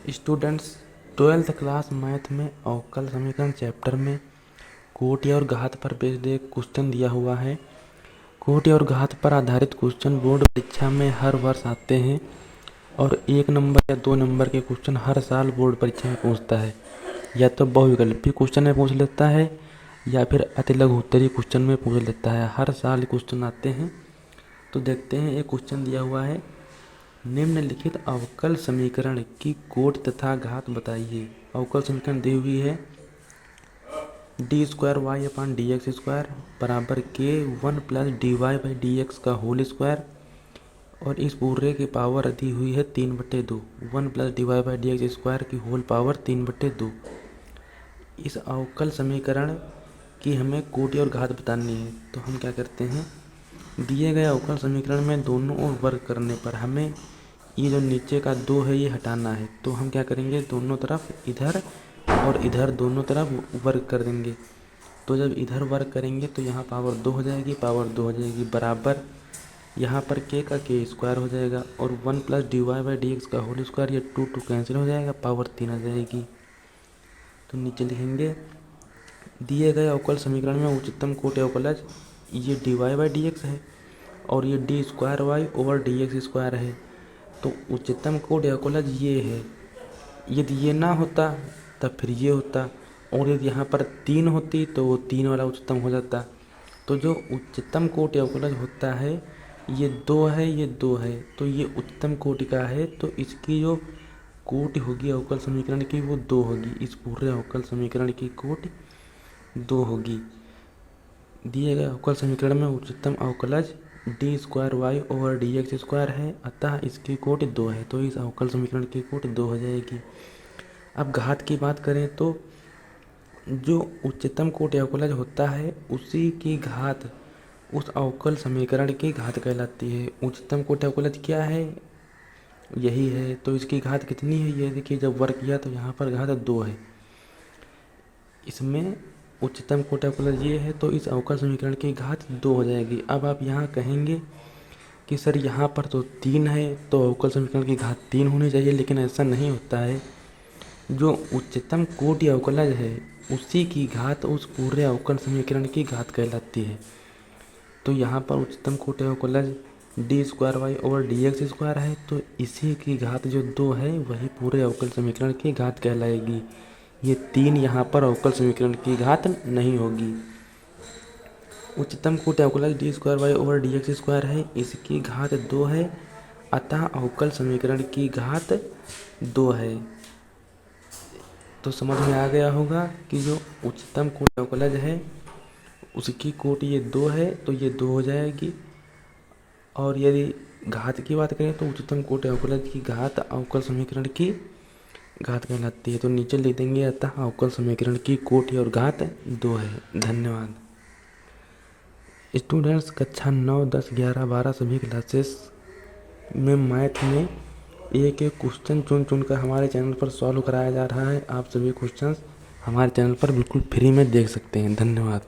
Students, 12th class math में अवकल समीकरण चैप्टर में कोटि और घात पर बेस्ड एक क्वेश्चन दिया हुआ है। कोटि और घात पर आधारित क्वेश्चन बोर्ड परीक्षा में हर वर्ष आते हैं और 1 नंबर या 2 नंबर के क्वेश्चन हर साल बोर्ड परीक्षा में पूछता है। या तो बहुविकल्पी क्वेश्चन में पूछ लेता है या फिर अति लघु उत्तरीय क्वेश्चन में पूछ लेता है। हर साल क्वेश्चन आते हैं। तो देखते हैं, एक क्वेश्चन दिया हुआ है, निम्नलिखित अवकल समीकरण की कोटि तथा घात बताइए। अवकल समीकरण दी हुई है d² बराबर के 1 प्लस dy/dx का होल स्क्वायर, और इस पूरे की पावर दी हुई है 3/2। 1 प्लस dy/dx स्क्वायर की होल पावर 3/2। इस अवकल समीकरण की हमें कोटि और घात बतानी है। तो हम क्या करते हैं, दिए गए अवकल समीकरण में दोनों ओर वर्ग करने पर हमें ये जो नीचे का 2 है ये हटाना है। तो हम क्या करेंगे, दोनों तरफ इधर और इधर दोनों तरफ वर्ग कर देंगे। तो जब इधर वर्ग करेंगे तो यहाँ पावर 2 हो जाएगी, पावर 2 हो जाएगी, बराबर यहाँ पर k का k स्क्वायर हो जाएगा और 1 प्लस dy/dx का होल स्क्वायर, ये 2 कैंसिल हो जाएगा, पावर 3 आ जाएगी। तो नीचे लिखेंगे, दिए गए अवकल समीकरण में उच्चतम कोटि अवकलज ये dy/dx है और ये d²y/dx² है। तो उच्चतम कोटि अवकलज ये है। यदि ये ना होता तब फिर ये होता, और यदि यहाँ पर 3 होती तो वो 3 वाला उच्चतम हो जाता। तो जो उच्चतम कोटि अवकलज होता है ये 2 है, ये 2 है, तो ये उच्चतम कोटि का है। तो इसकी जो कोटि होगी अवकल समीकरण की वो 2 होगी। इस पूरे अवकल समीकरण की कोटि 2 होगी। दिए गए अवकल समीकरण में उच्चतम अवकलज d²y/dx² है, अतः इसकी कोटि 2 है। तो इस अवकल समीकरण की कोटि 2 हो जाएगी। अब घात की बात करें तो जो उच्चतम कोटि अवकलज होता है उसी की घात उस अवकल समीकरण की घात कहलाती है। उच्चतम कोटि अवकलज क्या है, यही है। तो इसकी घात कितनी है, ये देखिए, जब वर्ग किया तो यहाँ पर घात 2 है। इसमें उच्चतम कोटि अवकलज ये है, तो इस अवकल समीकरण की घात 2 हो जाएगी। अब आप यहाँ कहेंगे कि सर यहाँ पर तो 3 है, तो अवकल समीकरण की घात 3 होनी चाहिए, लेकिन ऐसा नहीं होता है। जो उच्चतम कोटि अवकलज है उसी की घात उस पूरे अवकल समीकरण की घात कहलाती है। तो यहाँ पर उच्चतम कोटि अवकलज d²y/dx² है, तो इसी की घात जो 2 है वही पूरे अवकल समीकरण की घात कहलाएगी। ये 3 यहाँ पर अवकल समीकरण की घात नहीं होगी। उच्चतम कोटि अवकलज d²y/dx² है, इसकी घात 2 है, अतः अवकल समीकरण की घात 2 है। तो समझ में आ गया होगा कि जो उच्चतम कोटि अवकलज है उसकी कोटि ये 2 है, तो ये 2 हो जाएगी। और यदि घात की बात करें तो उच्चतम कोटि अवकलज की घात अवकल समीकरण की घात कहलाती है। तो नीचे लिख देंगे, अतः अवकल समीकरण की कोटि और घात 2 है। धन्यवाद। स्टूडेंट्स, कक्षा 9, 10, 11, 12 सभी क्लासेस में मैथ में एक एक क्वेश्चन चुन कर हमारे चैनल पर सॉल्व कराया जा रहा है। आप सभी क्वेश्चंस हमारे चैनल पर बिल्कुल फ्री में देख सकते हैं। धन्यवाद।